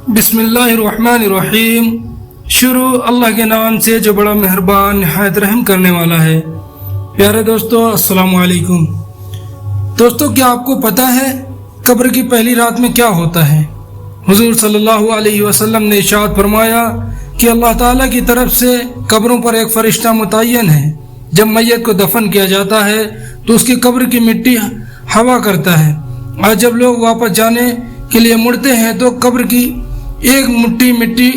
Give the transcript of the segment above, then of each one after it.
بسم اللہ الرحمن الرحیم۔ شروع اللہ کے نام سے جو بڑا مہربان نہایت رحم کرنے والا ہے۔ پیارے دوستو، السلام علیکم۔ دوستو، کیا آپ کو پتہ ہے قبر کی پہلی رات میں کیا ہوتا ہے؟ حضور صلی اللہ علیہ وسلم نے ارشاد فرمایا کہ اللہ تعالیٰ کی طرف سے قبروں پر ایک فرشتہ متعین ہے۔ جب میت کو دفن کیا جاتا ہے تو اس کی قبر کی مٹی ہوا کرتا ہے، اور جب لوگ واپس جانے کے لیے مڑتے ہیں تو قبر کی ایک مٹھی مٹی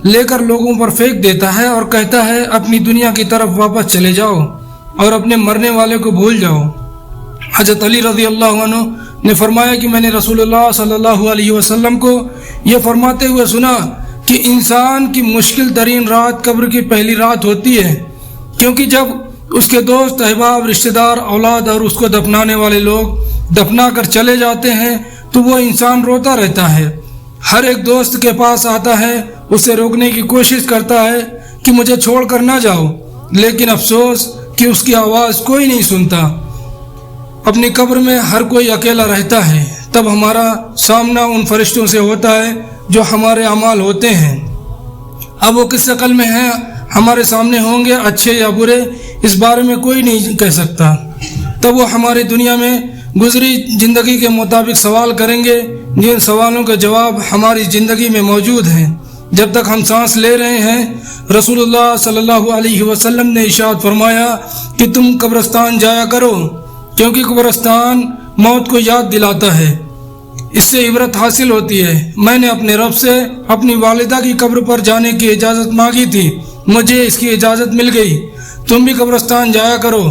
لے کر لوگوں پر پھینک دیتا ہے اور کہتا ہے اپنی دنیا کی طرف واپس چلے جاؤ اور اپنے مرنے والے کو بھول جاؤ۔ حضرت علی رضی اللہ عنہ نے فرمایا کہ میں نے رسول اللہ صلی اللہ علیہ وسلم کو یہ فرماتے ہوئے سنا کہ انسان کی مشکل ترین رات قبر کی پہلی رات ہوتی ہے، کیونکہ جب اس کے دوست، احباب، رشتہ دار، اولاد اور اس کو دفنانے والے لوگ دفنا کر چلے جاتے ہیں تو وہ انسان روتا رہتا ہے۔ ہر ایک دوست کے پاس آتا ہے، اسے روکنے کی کوشش کرتا ہے کہ مجھے چھوڑ کر نہ جاؤ، لیکن افسوس کہ اس کی آواز کوئی نہیں سنتا۔ اپنی قبر میں ہر کوئی اکیلا رہتا ہے۔ تب ہمارا سامنا ان فرشتوں سے ہوتا ہے جو ہمارے اعمال ہوتے ہیں۔ اب وہ کس شکل میں ہیں ہمارے سامنے ہوں گے، اچھے یا برے، اس بارے میں کوئی نہیں کہہ سکتا۔ تب وہ ہماری دنیا میں گزری زندگی کے مطابق سوال کریں گے، جن سوالوں کا جواب ہماری زندگی میں موجود ہیں جب تک ہم سانس لے رہے ہیں۔ رسول اللہ صلی اللہ علیہ وسلم نے ارشاد فرمایا کہ تم قبرستان جایا کرو، کیونکہ قبرستان موت کو یاد دلاتا ہے، اس سے عبرت حاصل ہوتی ہے۔ میں نے اپنے رب سے اپنی والدہ کی قبر پر جانے کی اجازت مانگی تھی، مجھے اس کی اجازت مل گئی۔ تم بھی قبرستان جایا کرو،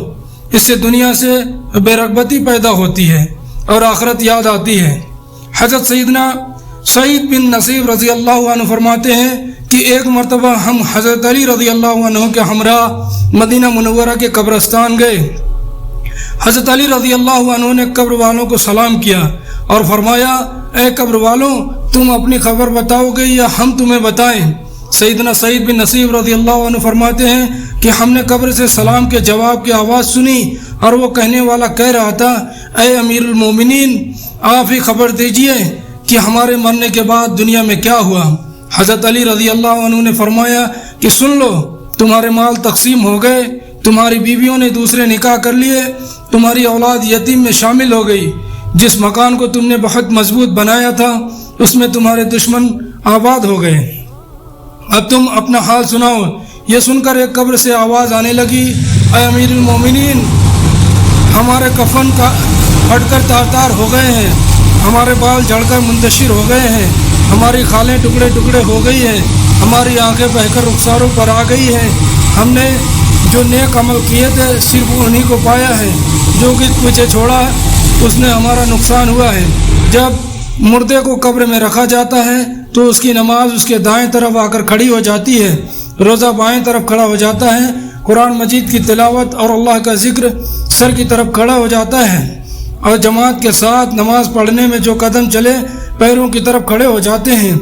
اس سے دنیا سے بے رغبتی پیدا ہوتی ہے اور آخرت یاد آتی ہے۔ حضرت سیدنا سعید بن نصیب رضی اللہ عنہ فرماتے ہیں کہ ایک مرتبہ ہم حضرت علی رضی اللہ عنہ کے ہمراہ مدینہ منورہ کے قبرستان گئے۔ حضرت علی رضی اللہ عنہ نے قبر والوں کو سلام کیا اور فرمایا، اے قبر والوں، تم اپنی خبر بتاؤ گے یا ہم تمہیں بتائیں؟ سیدنا سعید بن نصیب رضی اللہ عنہ فرماتے ہیں کہ ہم نے قبر سے سلام کے جواب کی آواز سنی اور وہ کہنے والا کہہ رہا تھا، اے امیر المومنین، آپ ہی خبر دیجئے کہ ہمارے مرنے کے بعد دنیا میں کیا ہوا۔ حضرت علی رضی اللہ عنہ نے فرمایا کہ سن لو، تمہارے مال تقسیم ہو گئے، تمہاری بیویوں نے دوسرے نکاح کر لیے، تمہاری اولاد یتیم میں شامل ہو گئی، جس مکان کو تم نے بہت مضبوط بنایا تھا اس میں تمہارے دشمن آباد ہو گئے۔ اب تم اپنا حال سناؤ۔ یہ سن کر ایک قبر سے آواز آنے لگی، اے امیر المومنین، ہمارے کفن کا پھٹ کر تار تار ہو گئے ہیں، ہمارے بال جھڑ کر منتشر ہو گئے ہیں، ہماری کھالیں ٹکڑے ٹکڑے ہو گئی ہیں، ہماری آنکھیں بہہ کر رخساروں پر آ گئی ہیں، ہم نے جو نیک عمل کیے تھے صرف انہی کو پایا ہے، جو کچھ پیچھے چھوڑا اس نے ہمارا نقصان ہوا ہے۔ جب مردے کو قبر میں رکھا جاتا ہے تو اس کی نماز اس کے دائیں طرف آ کر کھڑی ہو جاتی ہے، روزہ بائیں طرف کھڑا ہو جاتا ہے، قرآن مجید کی تلاوت اور اللہ کا ذکر سر کی طرف کھڑا ہو جاتا ہے، اور جماعت کے ساتھ نماز پڑھنے میں جو قدم چلے پیروں کی طرف کھڑے ہو جاتے ہیں۔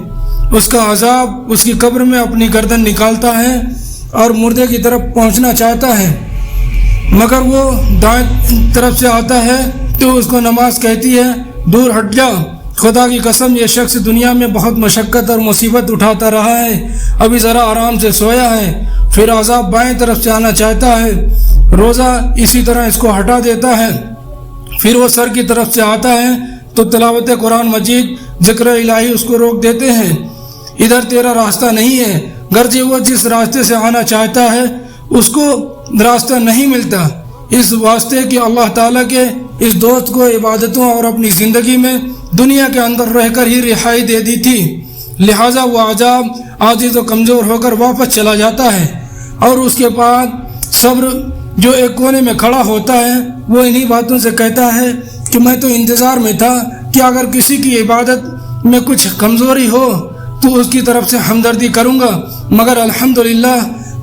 اس کا عذاب اس کی قبر میں اپنی گردن نکالتا ہے اور مردے کی طرف پہنچنا چاہتا ہے، مگر وہ دائیں طرف سے آتا ہے تو اس کو نماز کہتی ہے، دور ہٹ جا، خدا کی قسم یہ شخص دنیا میں بہت مشقت اور مصیبت اٹھاتا رہا ہے، ابھی ذرا آرام سے سویا ہے۔ پھر عذاب بائیں طرف سے آنا چاہتا ہے، روزہ اسی طرح اس کو ہٹا دیتا ہے۔ پھر وہ سر کی طرف سے آتا ہے تو تلاوت قرآن مجید، ذکر الہی اس کو روک دیتے ہیں، ادھر تیرا راستہ نہیں ہے، گرچہ وہ جس راستے سے آنا چاہتا ہے اس کو راستہ نہیں ملتا، اس واسطے کہ اللہ تعالیٰ کے اس دوست کو عبادتوں اور اپنی زندگی میں دنیا کے اندر رہ کر ہی رہائی دے دی تھی، لہٰذا وہ عذاب عاجز و کمزور ہو کر واپس چلا جاتا ہے۔ اور اس کے بعد صبر جو ایک کونے میں کھڑا ہوتا ہے وہ انہی باتوں سے کہتا ہے کہ میں تو انتظار میں تھا کہ اگر کسی کی عبادت میں کچھ کمزوری ہو تو اس کی طرف سے ہمدردی کروں گا، مگر الحمدللہ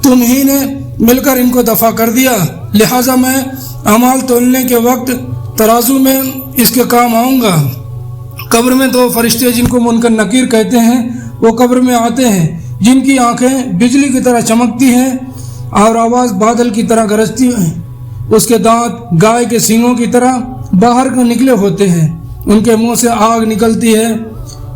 تم ہی نے مل کر ان کو دفع کر دیا، لہٰذا میں اعمال تولنے کے وقت ترازو میں اس کے کام آؤں گا۔ قبر میں دو فرشتے جن کو منکر نکیر کہتے ہیں وہ قبر میں آتے ہیں، جن کی آنکھیں بجلی کی طرح چمکتی ہیں اور آواز بادل کی طرح گرجتی ہیں، اس کے دانت گائے کے سینگوں کی طرح باہر کو نکلے ہوتے ہیں، ان کے منہ سے آگ نکلتی ہے،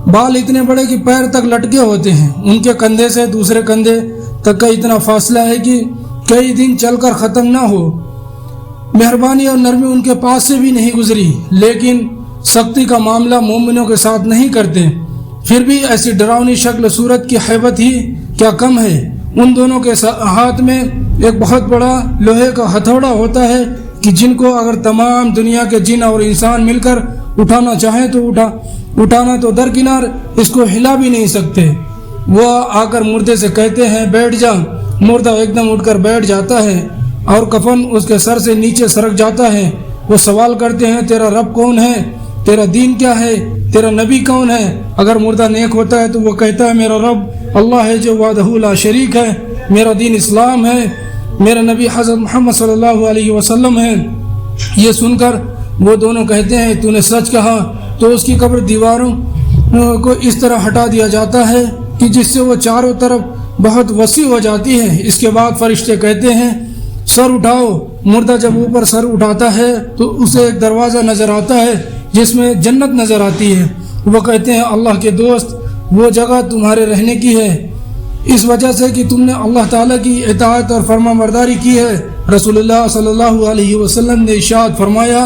بال اتنے بڑے کہ پیر تک لٹکے ہوتے ہیں، ان کے کندھے سے دوسرے کندھے تک کا اتنا فاصلہ ہے کہ کئی دن چل کر ختم نہ ہو۔ مہربانی اور نرمی ان کے پاس سے بھی نہیں گزری، لیکن سختی کا معاملہ مومنوں کے ساتھ نہیں کرتے۔ پھر بھی ایسی ڈراؤنی شکل صورت کی ہیبت ہی کیا کم ہے۔ ان دونوں کے ہاتھ میں ایک بہت بڑا لوہے کا ہتھوڑا ہوتا ہے کہ جن کو اگر تمام دنیا کے جن اور انسان مل کر اٹھانا چاہیں تو اٹھانا تو درکنار، اس کو ہلا بھی نہیں سکتے۔ وہ آ کر مردے سے کہتے ہیں بیٹھ جا، مردہ ایک دم اٹھ کر بیٹھ جاتا ہے اور کفن اس کے سر سے نیچے سرک جاتا ہے۔ وہ سوال کرتے ہیں تیرا رب کون ہے، تیرا دین کیا ہے، تیرا نبی کون ہے؟ اگر مردہ نیک ہوتا ہے تو وہ کہتا ہے میرا رب اللہ ہے جو وحدہ لا شریک ہے، میرا دین اسلام ہے، میرا نبی حضرت محمد صلی اللہ علیہ وسلم ہے۔ یہ سن کر وہ دونوں کہتے ہیں تو نے سچ کہا۔ تو اس کی قبر دیواروں کو اس طرح ہٹا دیا جاتا ہے کہ جس سے وہ چاروں طرف بہت وسیع ہو جاتی ہے۔ اس کے بعد فرشتے کہتے ہیں سر اٹھاؤ۔ مردہ جب اوپر سر اٹھاتا ہے تو اسے ایک دروازہ نظر آتا ہے جس میں جنت نظر آتی ہے۔ وہ کہتے ہیں اللہ کے دوست، وہ جگہ تمہارے رہنے کی ہے اس وجہ سے کہ تم نے اللہ تعالیٰ کی اطاعت اور فرما برداری کی ہے۔ رسول اللہ صلی اللہ علیہ وسلم نے ارشاد فرمایا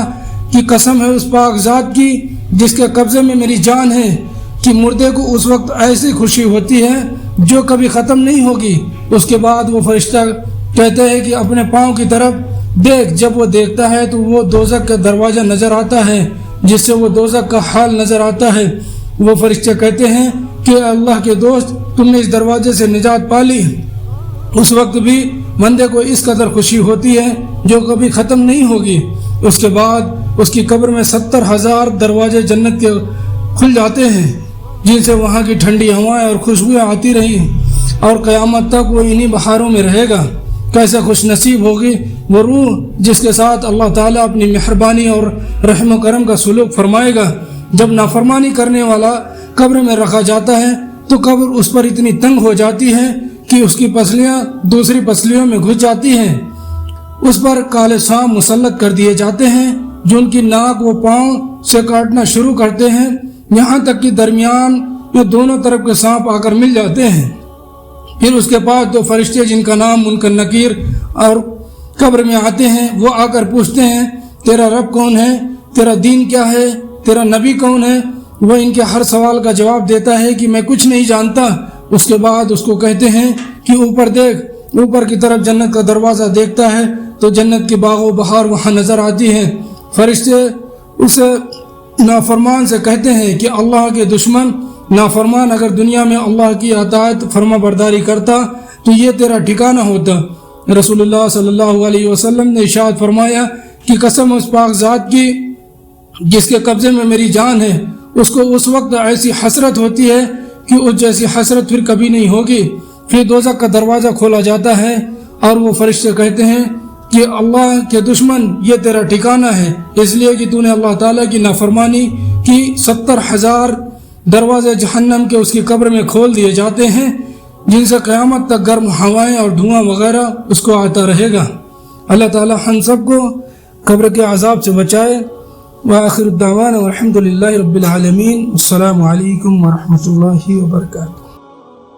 کہ قسم ہے اس پاک ذات کی جس کے قبضے میں میری جان ہے کہ مردے کو اس وقت ایسی خوشی ہوتی ہے جو کبھی ختم نہیں ہوگی۔ اس کے بعد وہ فرشتہ کہتے ہیں کہ اپنے پاؤں کی طرف دیکھ۔ جب وہ دیکھتا ہے تو وہ دوزخ کا دروازہ نظر آتا ہے جس سے وہ دوزخ کا حال نظر آتا ہے۔ وہ فرشتے کہتے ہیں کہ اللہ کے دوست تم نے اس دروازے سے نجات پا لی۔ اس وقت بھی بندے کو اس قدر خوشی ہوتی ہے جو کبھی ختم نہیں ہوگی۔ اس کے بعد اس کی قبر میں 70,000 دروازے جنت کے کھل جاتے ہیں جن سے وہاں کی ٹھنڈی ہوائیں اور خوشبوئیں آتی رہی اور قیامت تک وہ انہی بہاروں میں رہے گا۔ کیسے خوش نصیب ہوگی وہ روح جس کے ساتھ اللہ تعالیٰ اپنی مہربانی اور رحم و کرم کا سلوک فرمائے گا۔ جب نافرمانی کرنے والا قبر میں رکھا جاتا ہے تو قبر اس پر اتنی تنگ ہو جاتی ہے کہ اس کی پسلیاں دوسری پسلیوں میں گھس جاتی ہیں۔ اس پر کالے سانپ مسلط کر دیے جاتے ہیں جو ان کی ناک و پاؤں سے کاٹنا شروع کرتے ہیں، یہاں تک کہ درمیان میں دونوں طرف کے سانپ آ کر مل جاتے ہیں۔ پھر اس کے بعد دو فرشتے جن کا نام منکر نکیر اور قبر میں آتے ہیں، وہ آ کر پوچھتے ہیں تیرا رب کون ہے، تیرا دین کیا ہے، تیرا نبی کون ہے؟ وہ ان کے ہر سوال کا جواب دیتا ہے کہ میں کچھ نہیں جانتا۔ اس کے بعد اس کو کہتے ہیں کہ اوپر دیکھ۔ اوپر کی طرف جنت کا دروازہ دیکھتا ہے تو جنت کے باغ و بہار وہاں نظر آتی ہیں۔ فرشتے اس نافرمان سے کہتے ہیں کہ اللہ کے دشمن نافرمان اگر دنیا میں اللہ کی اطاعت فرما برداری کرتا تو یہ تیرا ٹھکانہ ہوتا۔ رسول اللہ صلی اللہ علیہ وسلم نے ارشاد فرمایا کہ قسم اس پاک ذات کی جس کے قبضے میں میری جان ہے، اس کو اس وقت ایسی حسرت ہوتی ہے کہ اس جیسی حسرت پھر کبھی نہیں ہوگی۔ پھر دوزخ کا دروازہ کھولا جاتا ہے اور وہ فرشتے کہتے ہیں کہ اللہ کے دشمن یہ تیرا ٹھکانہ ہے، اس لیے کہ تو نے اللہ تعالیٰ کی نافرمانی کی۔ 70,000 دروازے جہنم کے اس کی قبر میں کھول دیے جاتے ہیں جن سے قیامت تک گرم ہوائیں اور دھواں وغیرہ اس کو آتا رہے گا۔ اللہ تعالیٰ ہم سب کو قبر کے عذاب سے بچائے۔ وآخر الدعوانا والحمد للہ رب العالمین۔ السلام علیکم ورحمۃ اللہ وبرکاتہ۔